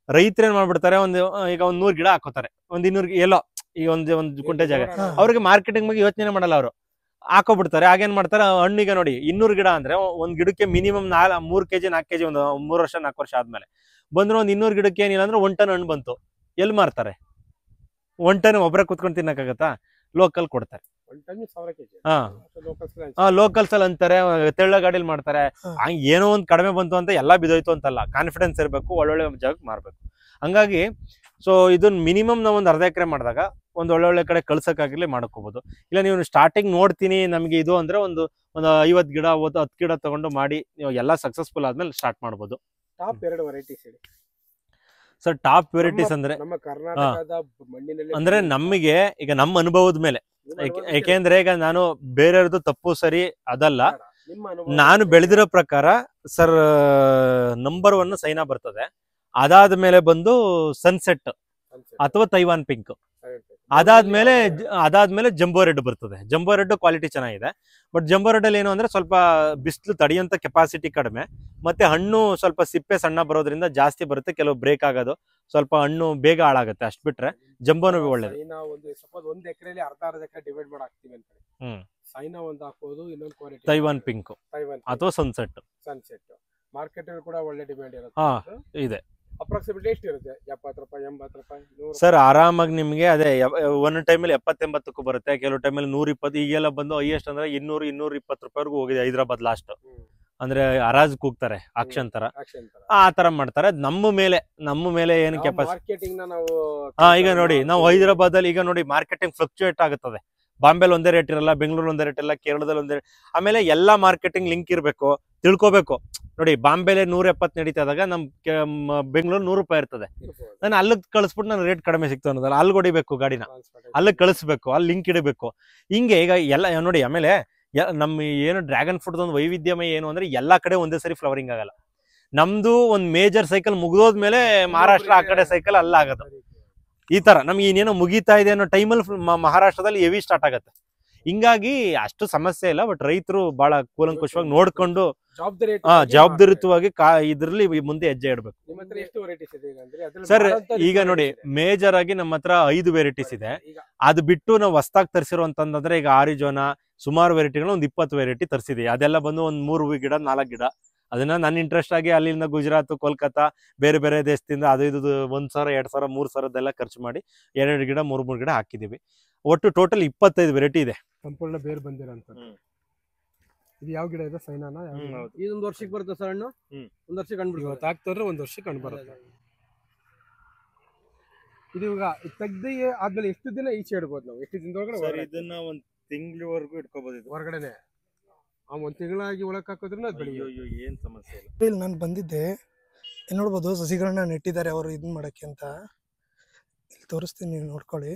ರೈತರು ಏನ್ ಮಾಡ್ಬಿಡ್ತಾರೆ, ಈಗ 100 ಗಿಡ ಹಾಕೋತಾರೆ, 200 ಎಲ್ಲೋ ಈಗ ಒಂದು ಕುಂಟೆ ಜಾಗ, ಅವ್ರಿಗೆ ಮಾರ್ಕೆಟಿಂಗ್ ಬಗ್ಗೆ ಯೋಚನೆ ಮಾಡಲ್ಲ, ಅವರು ಹಾಕೋಬಿಡ್ತಾರೆ. ಆಗೇನ್ ಮಾಡ್ತಾರೆ, ಹಣ್ಣಿಗೆ ನೋಡಿ 200 ಗಿಡ ಅಂದ್ರೆ ಒಂದ್ ಗಿಡಕ್ಕೆ ಮಿನಿಮಮ್ 3 kg 4 kg ಒಂದು 3 ವರ್ಷ 4 ವರ್ಷ ಆದ್ಮೇಲೆ ಬಂದ್ರೆ ಒಂದು 200 ಗಿಡಕ್ಕೆ ಏನಿಲ್ಲ ಅಂದ್ರೆ 1 ಟನ್ ಹಣ್ಣು ಬಂತು. ಎಲ್ಲಿ ಮಾರ್ತಾರೆ? 1 ಟನ್ ಒಬ್ಬರೇ ಕುತ್ಕೊಂಡು ತಿನ್ನಕ್ಕಾಗತ್ತಾ? ಲೋಕಲ್ ಕೊಡ್ತಾರೆ. ಲೋಕಲ್ಸ್ ಅಲ್ಲಿ ಅಂತಾರೆ, ತೆಳ್ಳ ಗಾಡಿಲಿ ಮಾಡ್ತಾರೆ. ಏನೋ ಒಂದ್ ಕಡಿಮೆ ಬಂತು ಅಂತ ಎಲ್ಲಾ ಬಿದೋಯ್ತು ಅಂತಲ್ಲ, ಕಾನ್ಫಿಡೆನ್ಸ್ ಇರಬೇಕು, ಒಳ್ಳೊಳ್ಳೆ ಜಾಗಕ್ಕೆ ಮಾರ್ಬೇಕು. ಹಂಗಾಗಿ ಸೊ ಇದನ್ನ ಮಿನಿಮಮ್ ನಾವು ಒಂದು 1/2 ಎಕರೆ ಮಾಡಿದಾಗ ಒಂದು ಒಳ್ಳೊಳ್ಳೆ ಕಡೆ ಕಳ್ಸಕ್ಕಾಗಿರ್ಲಿ ಮಾಡ್ಕೋಬಹುದು. ಇಲ್ಲ ನೀವು ಸ್ಟಾರ್ಟಿಂಗ್ ನೋಡ್ತೀನಿ ನಮ್ಗೆ ಇದು ಅಂದ್ರೆ ಒಂದು 50 ಗಿಡ 10 ಗಿಡ ತಗೊಂಡು ಮಾಡಿ ನೀವು ಎಲ್ಲ ಸಕ್ಸಸ್ಫುಲ್ ಆದ್ಮೇಲೆ ಸ್ಟಾರ್ಟ್ ಮಾಡ್ಬೋದು. ಟಾಪ್ 2 ವೆರೈಟೀಸ್ ಹೇಳಿ ಸರ್. ಟಾಪ್ ವೆರೈಟೀಸ್ ಅಂದ್ರೆ ನಮ್ಮ ಕರ್ನಾಟಕದ ಮಣ್ಣಿನಲ್ಲಿ ಅಂದ್ರೆ ನಮಗೆ ಈಗ ನಮ್ಮ ಅನುಭವದ ಮೇಲೆ, ಯಾಕೆಂದ್ರೆ ಈಗ ನಾನು ಬೇರೆಯವ್ರದ್ದು ತಪ್ಪು ಸರಿ ಅದಲ್ಲ, ನಾನು ಬೆಳೆದಿರೋ ಪ್ರಕಾರ ಸರ್ ನಂಬರ್ 1 ಸೈನಾ ಬರ್ತದೆ. ಅದಾದ್ಮೇಲೆ ಬಂದು ಸನ್ಸೆಟ್ ಅಥವಾ ತೈವಾನ್ ಪಿಂಕ್, ಅದಾದ್ಮೇಲೆ ಜಂಬೋ ರೆಡ್ ಬರ್ತದೆ. ಜಂಬೋ ರೆಡ್ ಕ್ವಾಲಿಟಿ ಚೆನ್ನಾಗಿದೆ, ಬಟ್ ಜಂಬೋ ರೆಡ್ ಅಲ್ಲಿ ಏನು ಅಂದ್ರೆ ಸ್ವಲ್ಪ ಬಿಸಿಲು ತಡೆಯುವಂತ ಕೆಪಾಸಿಟಿ ಕಡಿಮೆ, ಮತ್ತೆ ಹಣ್ಣು ಸ್ವಲ್ಪ ಸಿಪ್ಪೆ ಸಣ್ಣ ಬರೋದ್ರಿಂದ ಜಾಸ್ತಿ ಬರುತ್ತೆ, ಕೆಲವು ಬ್ರೇಕ್ ಆಗೋದು, ಸ್ವಲ್ಪ ಹಣ್ಣು ಬೇಗ ಹಾಳಾಗುತ್ತೆ. ಅಷ್ಟ್ ಬಿಟ್ರೆ ಜಂಬೋನು ಒಳ್ಳೇದು. ಸಪೋಸ್ 1 ಎಕರೆಲಿ ಅರ್ಧ ಎಕರೆ ಡಿವೈಡ್ ಮಾಡಿ ಹಾಕ್ತೀವಿ ಅಂತ ಸೈನಾ ಒಂದು ಹಾಕೋದು, ಇನ್ನೊಂದು ಕ್ವಾಲಿಟಿ ತೈವಾನ್ ಪಿಂಕ್ ಅಥವಾ ಸನ್ಸೆಟ್ ಮಾರ್ಕೆಟ್ ಕೂಡ ಒಳ್ಳೆ ಡಿಮ್ಯಾಂಡ್ ಇರುತ್ತೆ. ಇದೆ. ಅಪ್ರಾಕ್ಸಿಮೇಟ್ಲಿ ಎಷ್ಟು ಇರುತ್ತೆ? 70 ರೂಪಾಯಿ 80 ರೂಪಾಯಿ 100? ಸರ್ ಆರಾಮಾಗಿ ನಿಮ್ಗೆ ಅದೇ ಒಂದ್ ಟೈಮಲ್ಲಿ 70-80 ಬರುತ್ತೆ, ಕೆಲವು ಟೈಮಲ್ಲಿ 120. ಈಗೆಲ್ಲ ಬಂದು ಹೈಯೆಸ್ಟ್ ಅಂದ್ರೆ 200-220 ರೂಪಾಯಿವರೆಗೂ ಹೋಗಿದೆ. ಹೈದರಾಬಾದ್ ಲಾಸ್ಟ್ ಅಂದ್ರೆ ಹರಾಜ್ ಕೂಗ್ತಾರೆ, ಆಕ್ಷನ್ ತರ ಆ ತರ ಮಾಡ್ತಾರೆ. ನಮ್ಮ ಮೇಲೆ ಏನು ಕೆಪಾಸಿಟಿ. ಈಗ ನೋಡಿ ನಾವು ಹೈದರಾಬಾದ್ ಅಲ್ಲಿ ಈಗ ನೋಡಿ ಮಾರ್ಕೆಟಿಂಗ್ ಫ್ಲಕ್ಚುಯೇಟ್ ಆಗುತ್ತದೆ. ಬಾಂಬೆಲ್ ಒಂದೇ ರೇಟ್ ಇರಲ್ಲ, ಬೆಂಗಳೂರು ಒಂದೇ ರೇಟ್ ಇರಲ್ಲ, ಕೇರಳದಲ್ಲಿ ಒಂದೇ. ಆಮೇಲೆ ಎಲ್ಲಾ ಮಾರ್ಕೆಟಿಂಗ್ ಲಿಂಕ್ ಇರಬೇಕು, ತಿಳ್ಕೊಬೇಕು. ನೋಡಿ ಬಾಂಬೆಲೆ 170 ನಡೀತಾ ಇದ್ದಾಗ ನಮ್ ಬೆಂಗಳೂರು 100 ರೂಪಾಯಿ ಇರ್ತದೆ. ನಾನು ಅಲ್ಲಿಗೆ ಕಳಿಸ್ಬಿಟ್ಟು ನಾನು ರೇಟ್ ಕಡಿಮೆ ಸಿಕ್ತು ಅನ್ನೋದಲ್ಲ, ಅಲ್ಲಿ ಹೊಡಿಬೇಕು ಗಾಡಿನ, ಅಲ್ಲಿಗೆ ಕಳಿಸ್ಬೇಕು, ಅಲ್ಲಿ ಲಿಂಕ್ ಇಡಬೇಕು. ಹಿಂಗೆ ಈಗ ಎಲ್ಲ ನೋಡಿ. ಆಮೇಲೆ ನಮ್ಮ ಏನು ಡ್ರ್ಯಾಗನ್ ಫ್ರೂಟ್ ಒಂದು ವೈವಿಧ್ಯಮಯ ಏನು ಅಂದ್ರೆ ಎಲ್ಲಾ ಕಡೆ ಒಂದೇ ಸರಿ ಫ್ಲವರಿಂಗ್ ಆಗಲ್ಲ. ನಮ್ದು ಒಂದ್ ಮೇಜರ್ ಸೈಕಲ್ ಮುಗಿದೋದ್ಮೇಲೆ ಮಹಾರಾಷ್ಟ್ರ ಆ ಕಡೆ ಸೈಕಲ್ ಅಲ್ಲ ಆಗೋದು. ಈ ತರ ನಮ್ಗೆ ಇನ್ನೇನೋ ಮುಗೀತಾ ಇದೆ ಅನ್ನೋ ಟೈಮಲ್ಲಿ ಮಹಾರಾಷ್ಟ್ರದಲ್ಲಿ ಹೆವಿ ಸ್ಟಾರ್ಟ್ ಆಗುತ್ತೆ. ಹಿಂಗಾಗಿ ಅಷ್ಟು ಸಮಸ್ಯೆ ಇಲ್ಲ, ಬಟ್ ರೈತರು ಬಹಳ ಕೂಲಂಕುಷವಾಗಿ ನೋಡ್ಕೊಂಡು ಜವಾಬ್ದಾರಿಯುತವಾಗಿ ಇದ್ರಲ್ಲಿ ಮುಂದೆ ಹೆಜ್ಜೆ ಇಡಬೇಕು. ಸರ್ ಈಗ ನೋಡಿ ಮೇಜರ್ ಆಗಿ ನಮ್ಮ ಹತ್ರ 5 ವೆರೈಟೀಸ್ ಇದೆ. ಅದು ಬಿಟ್ಟು ನಾವು ಹೊಸದಾಗಿ ತರಿಸಿರುವಂತಂದ್ರೆ ಈಗ ಆರಿಜೋನಾ ಸುಮಾರು ವೆರೈಟಿಗಳು ಒಂದು 20 ವೆರೈಟಿ ತರಿಸಿದೆ. ಅದೆಲ್ಲ ಬಂದು ಒಂದು 3 ಗಿಡ 4 ಗಿಡ. ಅದನ್ನ ನನ್ನ ಇಂಟ್ರೆಸ್ಟ್ ಆಗಿ ಅಲ್ಲಿಂದ ಗುಜರಾತ್, ಕೋಲ್ಕತ್ತಾ, ಬೇರೆ ಬೇರೆ ದೇಶದಿಂದ ಅದು 1,000 2,000 3,000 ಖರ್ಚು ಮಾಡಿ 2 ಗಿಡ 3 ಗಿಡ ಹಾಕಿದೀವಿ. ಒಟ್ಟು ಟೋಟಲ್ 25 ವೆರೈಟಿ ಇದೆ. ಸಂಪೂರ್ಣ ಬೇರೆ ಬಂದಿರೋಂತ. ಇದು ಯಾವ ಗಿಡ ಇದೆ? ಸೈನಾನ? ಇದೊಂದು ವರ್ಷಕ್ಕೆ ಬರುತ್ತೆ ಸರ್ ಹಣ್ಣು. 1 ವರ್ಷಕ್ಕೆ ಹಣ್ಣು ಬಿಡುತ್ತೆ. ಹಾಕ್ತಂದ್ರೆ 1 ವರ್ಷಕ್ಕೆ ಹಣ್ಣು ಬರುತ್ತೆ. ಇದು ಈಗ ತೆಗ್ದು ಆದ್ಮೇಲೆ ಎಷ್ಟು ದಿನ ಈಚೆ ಇಡ್ಬೋದು ನಾವು? ಎಷ್ಟು ದಿನದೊಳಗಡೆ? ಇದನ್ನ 1 ತಿಂಗಳವರೆಗೂ ಇಟ್ಕೋಬಹುದು. ಹೊರಗಡೆನೆ 1 ತಿಂಗಳಾಗಿ ಒಳಕ್ ಹಾಕೋದ್ರಿಂದ ಏನ್ ಸಮಸ್ಯೆ ಇಲ್ಲ. ಇಲ್ಲಿ ನಾನು ಬಂದಿದ್ದೆ, ಇಲ್ಲಿ ನೋಡ್ಬೋದು ಸಸಿಗಳನ್ನ ನೆಟ್ಟಿದ್ದಾರೆ ಅವರು ಇದನ್ನ ಮಾಡಕ್ಕೆ ಅಂತ. ಇಲ್ಲಿ ತೋರಿಸ್ತೀನಿ, ನೀವು ನೋಡ್ಕೊಳ್ಳಿ.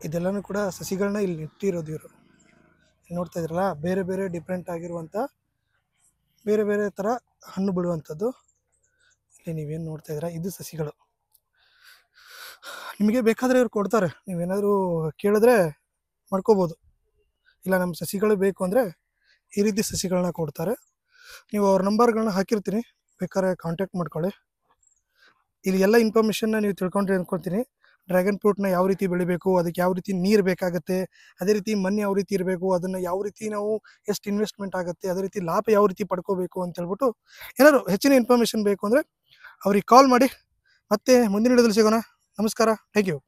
ಇದೆಲ್ಲನೂ ಕೂಡ ಸಸಿಗಳನ್ನ ಇಲ್ಲಿ ನೆಟ್ಟಿರೋದು ಇವರು. ಇಲ್ಲಿ ನೋಡ್ತಾ ಇದ್ರಲ್ಲ, ಬೇರೆ ಬೇರೆ ಡಿಫ್ರೆಂಟ್ ಆಗಿರುವಂಥ ಬೇರೆ ಬೇರೆ ಥರ ಹಣ್ಣು ಬಿಡುವಂಥದ್ದು. ಇಲ್ಲಿ ನೀವೇನು ನೋಡ್ತಾ ಇದ್ದೀರಾ, ಇದು ಸಸಿಗಳು. ನಿಮಗೆ ಬೇಕಾದರೆ ಇವ್ರು ಕೊಡ್ತಾರೆ, ನೀವೇನಾದರೂ ಕೇಳಿದ್ರೆ ಮಾಡ್ಕೋಬೋದು. ಇಲ್ಲ ನಮ್ಮ ಸಸಿಗಳು ಬೇಕು ಅಂದರೆ ಈ ರೀತಿ ಸಸಿಗಳನ್ನ ಕೊಡ್ತಾರೆ. ನೀವು ಅವ್ರ ನಂಬರ್ಗಳನ್ನ ಹಾಕಿರ್ತೀನಿ, ಬೇಕಾದ್ರೆ ಕಾಂಟ್ಯಾಕ್ಟ್ ಮಾಡ್ಕೊಳ್ಳಿ. ಇಲ್ಲಿ ಎಲ್ಲ ಇನ್ಫಾರ್ಮೇಷನ್ನ ನೀವು ತಿಳ್ಕೊಂಡ್ರೆ ಅನ್ಕೊತೀನಿ. ಡ್ರ್ಯಾಗನ್ ಫ್ರೂಟ್ನ ಯಾವ ರೀತಿ ಬೆಳಿಬೇಕು, ಅದಕ್ಕೆ ಯಾವ ರೀತಿ ನೀರು ಬೇಕಾಗುತ್ತೆ, ಅದೇ ರೀತಿ ಮಣ್ಣು ಯಾವ ರೀತಿ ಇರಬೇಕು, ಅದನ್ನು ಯಾವ ರೀತಿ ನಾವು ಎಷ್ಟು ಇನ್ವೆಸ್ಟ್ಮೆಂಟ್ ಆಗುತ್ತೆ, ಅದೇ ರೀತಿ ಲಾಭ ಯಾವ ರೀತಿ ಪಡ್ಕೋಬೇಕು ಅಂತ ಹೇಳ್ಬಿಟ್ಟು ಏನಾದ್ರು ಹೆಚ್ಚಿನ ಇನ್ಫಾರ್ಮೇಷನ್ ಬೇಕು ಅಂದರೆ ಅವ್ರಿಗೆ ಕಾಲ್ ಮಾಡಿ. ಮತ್ತೆ ಮುಂದಿನ ವಿಡಿಯೋದಲ್ಲಿ ಸಿಗೋಣ. ನಮಸ್ಕಾರ, ಥ್ಯಾಂಕ್ ಯು.